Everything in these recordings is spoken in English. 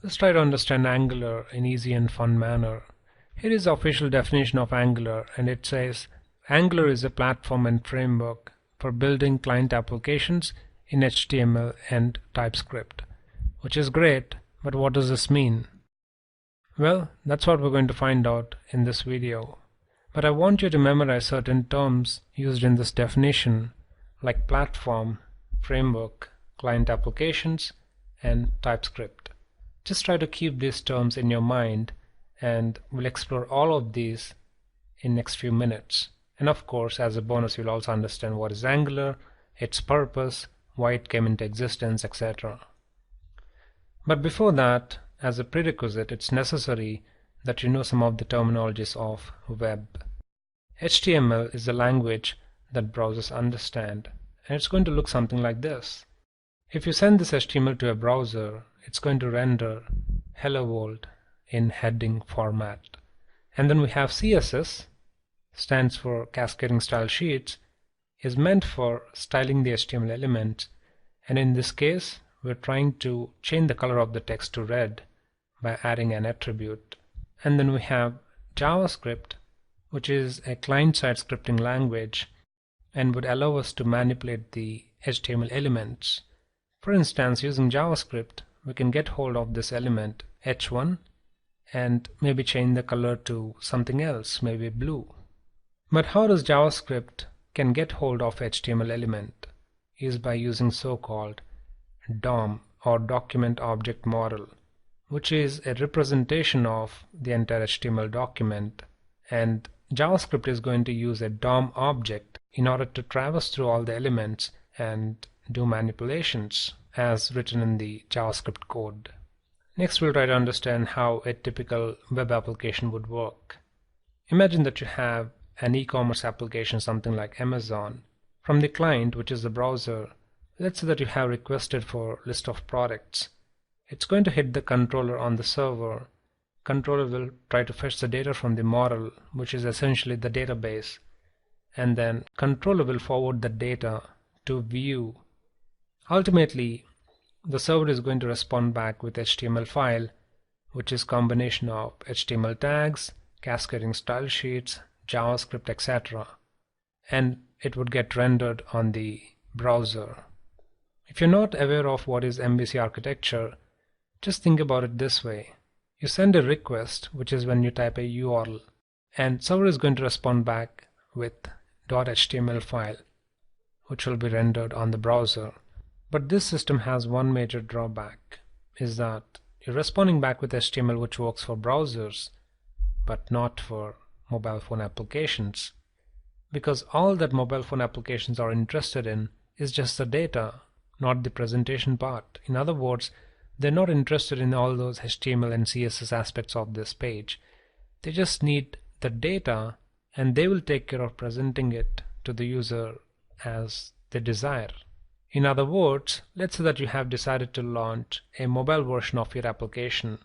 Let's try to understand Angular in easy and fun manner. Here is the official definition of Angular, and it says Angular is a platform and framework for building client applications in HTML and TypeScript. Which is great, but what does this mean? Well, that's what we're going to find out in this video. But I want you to memorize certain terms used in this definition, like platform, framework, client applications, and TypeScript. Just try to keep these terms in your mind, and we'll explore all of these in next few minutes. And of course, as a bonus, you'll also understand what is Angular, its purpose, why it came into existence, etc. But before that, as a prerequisite, it's necessary that you know some of the terminologies of web. HTML is the language that browsers understand, and it's going to look something like this. If you send this HTML to a browser, it's going to render Hello World in heading format. And then we have CSS, stands for Cascading Style Sheets, is meant for styling the HTML elements, and in this case we're trying to change the color of the text to red by adding an attribute. And then we have JavaScript, which is a client-side scripting language and would allow us to manipulate the HTML elements. For instance, using JavaScript, we can get hold of this element h1 and maybe change the color to something else, maybe blue. But how does JavaScript can get hold of HTML element is by using so-called DOM or Document Object Model, which is a representation of the entire HTML document, and JavaScript is going to use a DOM object in order to traverse through all the elements and do manipulations as written in the JavaScript code. Next, we'll try to understand how a typical web application would work. Imagine that you have an e-commerce application, something like Amazon. From the client, which is the browser, let's say that you have requested for a list of products. It's going to hit the controller on the server. Controller will try to fetch the data from the model, which is essentially the database, and then controller will forward the data to view. Ultimately, the server is going to respond back with HTML file, which is combination of HTML tags, cascading style sheets, JavaScript, etc. And it would get rendered on the browser. If you're not aware of what is MVC architecture, just think about it this way. You send a request, which is when you type a URL, and server is going to respond back with .html file, which will be rendered on the browser. But this system has one major drawback, is that you're responding back with HTML, which works for browsers, but not for mobile phone applications. Because all that mobile phone applications are interested in is just the data, not the presentation part. In other words, they're not interested in all those HTML and CSS aspects of this page. They just need the data, and they will take care of presenting it to the user as they desire. In other words, let's say that you have decided to launch a mobile version of your application.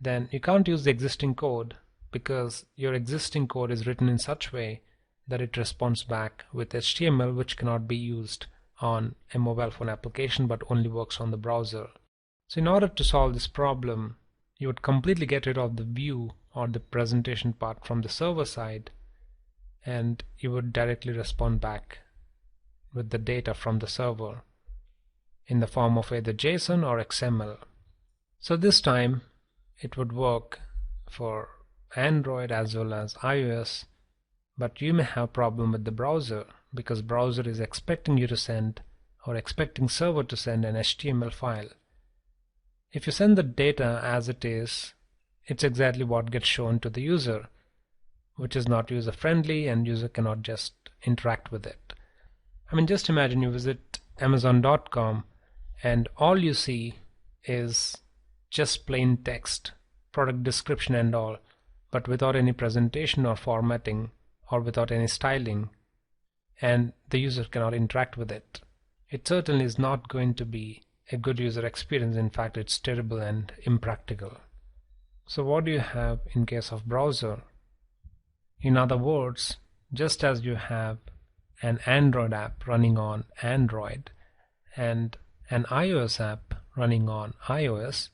Then you can't use the existing code because your existing code is written in such a way that it responds back with HTML, which cannot be used on a mobile phone application but only works on the browser. So in order to solve this problem, you would completely get rid of the view or the presentation part from the server side, and you would directly respond back with the data from the server in the form of either JSON or XML. So this time it would work for Android as well as iOS, but you may have a problem with the browser because browser is expecting you to send or expecting server to send an HTML file. If you send the data as it is, it's exactly what gets shown to the user, which is not user friendly, and user cannot just interact with it. I mean, just imagine you visit Amazon.com and all you see is just plain text, product description and all, but without any presentation or formatting or without any styling, and the user cannot interact with it. It certainly is not going to be a good user experience. In fact, it's terrible and impractical. So what do you have in case of browser? In other words, just as you have an Android app running on Android and an iOS app running on iOS,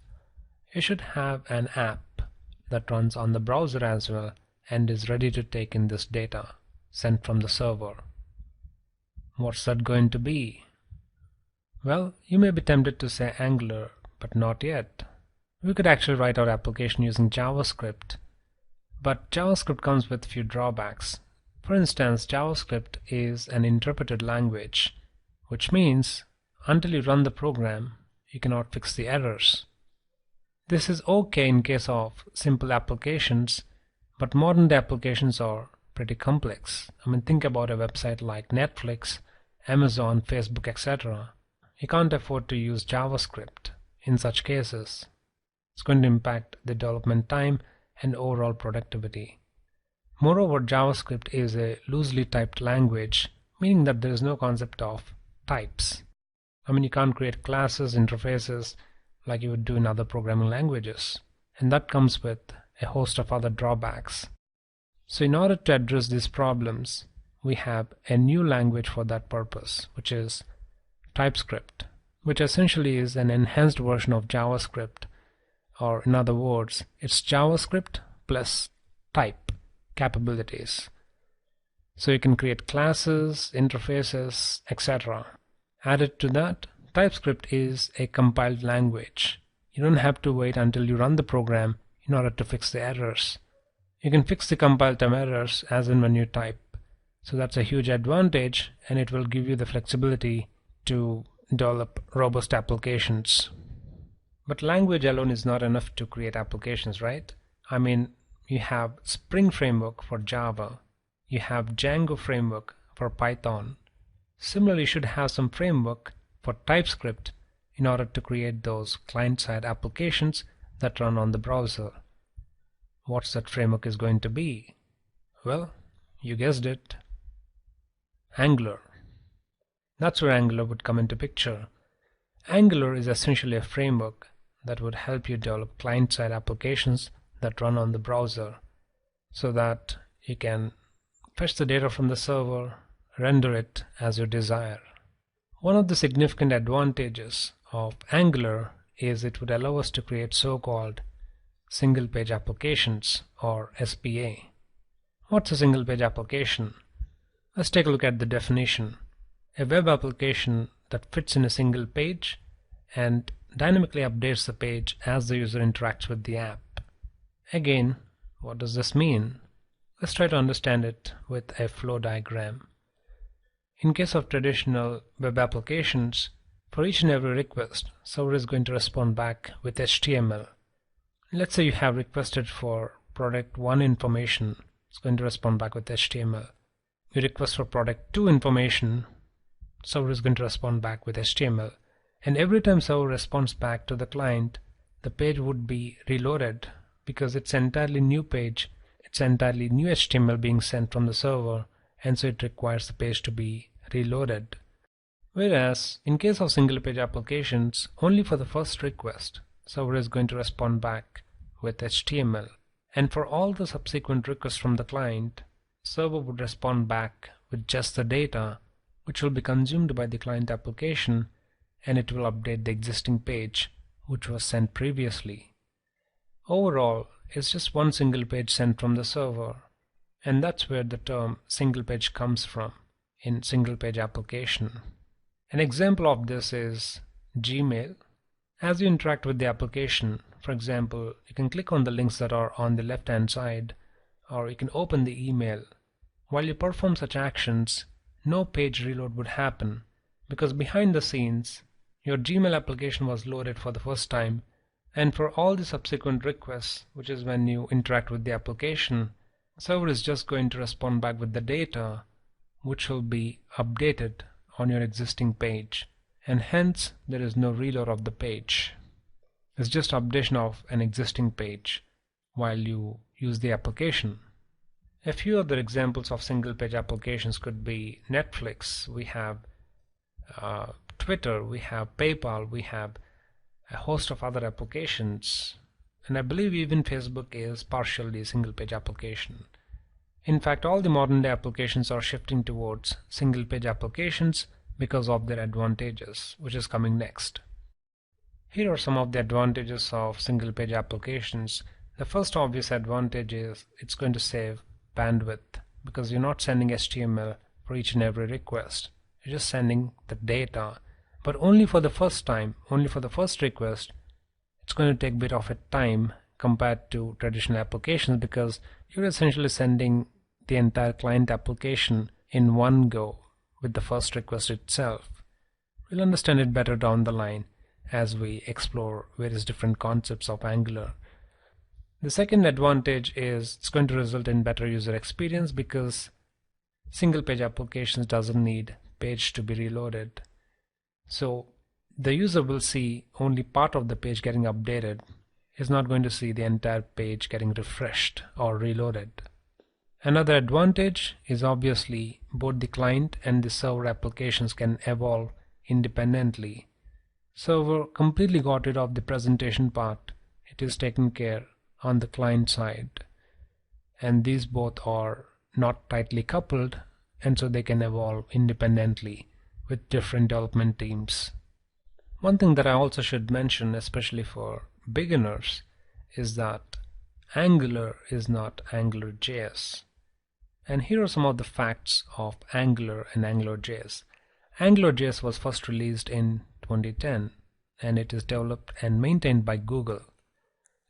you should have an app that runs on the browser as well and is ready to take in this data sent from the server. What's that going to be? Well, you may be tempted to say Angular, but not yet. We could actually write our application using JavaScript, but JavaScript comes with few drawbacks. For instance, JavaScript is an interpreted language, which means until you run the program, you cannot fix the errors. This is okay in case of simple applications, but modern day applications are pretty complex. Think about a website like Netflix, Amazon, Facebook, etc. You can't afford to use JavaScript in such cases. It's going to impact the development time and overall productivity. Moreover, JavaScript is a loosely typed language, meaning that there is no concept of types. You can't create classes, interfaces like you would do in other programming languages, and that comes with a host of other drawbacks. So in order to address these problems, we have a new language for that purpose, which is TypeScript, which essentially is an enhanced version of JavaScript, or in other words, it's JavaScript plus type capabilities. So you can create classes, interfaces, etc. Added to that, TypeScript is a compiled language. You don't have to wait until you run the program in order to fix the errors. You can fix the compile time errors as and when you type. So that's a huge advantage, and it will give you the flexibility to develop robust applications. But language alone is not enough to create applications, right? You have Spring Framework for Java. You have Django Framework for Python. Similarly, you should have some framework for TypeScript in order to create those client-side applications that run on the browser. What's that framework is going to be? Well, you guessed it. Angular. That's where Angular would come into picture. Angular is essentially a framework that would help you develop client-side applications that run on the browser so that you can fetch the data from the server, render it as you desire. One of the significant advantages of Angular is it would allow us to create so-called single page applications, or SPA. What's a single page application? Let's take a look at the definition. A web application that fits in a single page and dynamically updates the page as the user interacts with the app. Again, what does this mean? Let's try to understand it with a flow diagram. In case of traditional web applications, for each and every request, server is going to respond back with HTML. Let's say you have requested for product 1 information, it's going to respond back with HTML. You request for product 2 information, server is going to respond back with HTML. And every time server responds back to the client, the page would be reloaded because it's an entirely new page, it's entirely new HTML being sent from the server, and so it requires the page to be reloaded. Whereas in case of single page applications, only for the first request, server is going to respond back with HTML, and for all the subsequent requests from the client, server would respond back with just the data, which will be consumed by the client application, and it will update the existing page which was sent previously. Overall, it's just one single page sent from the server, and that's where the term single page comes from in single page application. An example of this is Gmail. As you interact with the application, for example, you can click on the links that are on the left hand side, or you can open the email. While you perform such actions, no page reload would happen because behind the scenes, your Gmail application was loaded for the first time, and for all the subsequent requests, which is when you interact with the application, the server is just going to respond back with the data which will be updated on your existing page, and hence there is no reload of the page. It's just updation of an existing page while you use the application. A few other examples of single page applications could be Netflix, we have Twitter, we have PayPal, we have a host of other applications, and I believe even Facebook is partially a single page application. In fact, all the modern day applications are shifting towards single page applications because of their advantages, which is coming next. Here are some of the advantages of single page applications. The first obvious advantage is it's going to save bandwidth because you're not sending HTML for each and every request. You're just sending the data, but only for the first time, only for the first request. It's going to take a bit of a time compared to traditional applications because you're essentially sending the entire client application in one go with the first request itself. We'll understand it better down the line as we explore various different concepts of Angular. The second advantage is it's going to result in better user experience because single page applications doesn't need page to be reloaded. So the user will see only part of the page getting updated. Is not going to see the entire page getting refreshed or reloaded. Another advantage is obviously both the client and the server applications can evolve independently. Server completely got rid of the presentation part. It is taken care on the client side. And these both are not tightly coupled, and so they can evolve independently with different development teams. One thing that I also should mention, especially for beginners, is that Angular is not AngularJS. And here are some of the facts of Angular and AngularJS. AngularJS was first released in 2010 and it is developed and maintained by Google.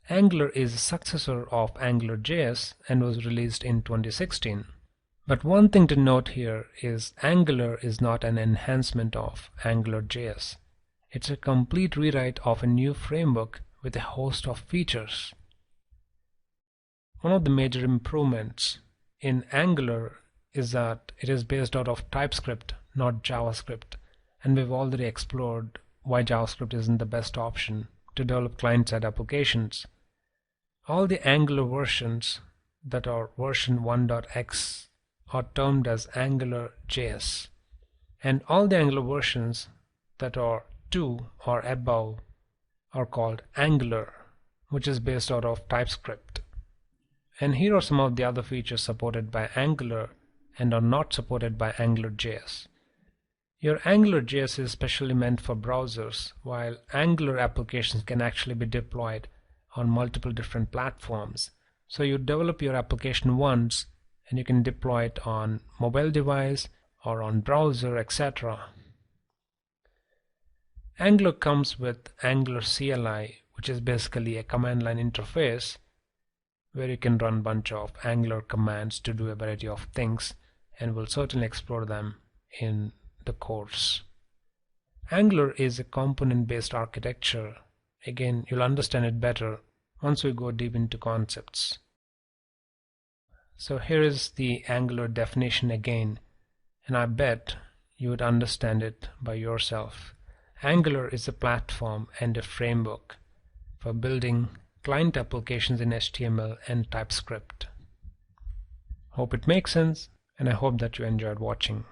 Angular is a successor of AngularJS and was released in 2016. But one thing to note here is Angular is not an enhancement of AngularJS. It's a complete rewrite of a new framework with a host of features. One of the major improvements in Angular is that it is based out of TypeScript, not JavaScript, and we've already explored why JavaScript isn't the best option to develop client-side applications. All the Angular versions that are version 1.x are termed as AngularJS, and all the Angular versions that are 2 or above are called Angular, which is based out of TypeScript. And here are some of the other features supported by Angular and are not supported by AngularJS. Your AngularJS is specially meant for browsers, while Angular applications can actually be deployed on multiple different platforms. So you develop your application once and you can deploy it on mobile device or on browser, etc. Angular comes with Angular CLI, which is basically a command line interface where you can run a bunch of Angular commands to do a variety of things, and we'll certainly explore them in the course. Angular is a component-based architecture. Again, you'll understand it better once we go deep into concepts. So here is the Angular definition again, and I bet you would understand it by yourself. Angular is a platform and a framework for building client applications in HTML and TypeScript. Hope it makes sense, and I hope that you enjoyed watching.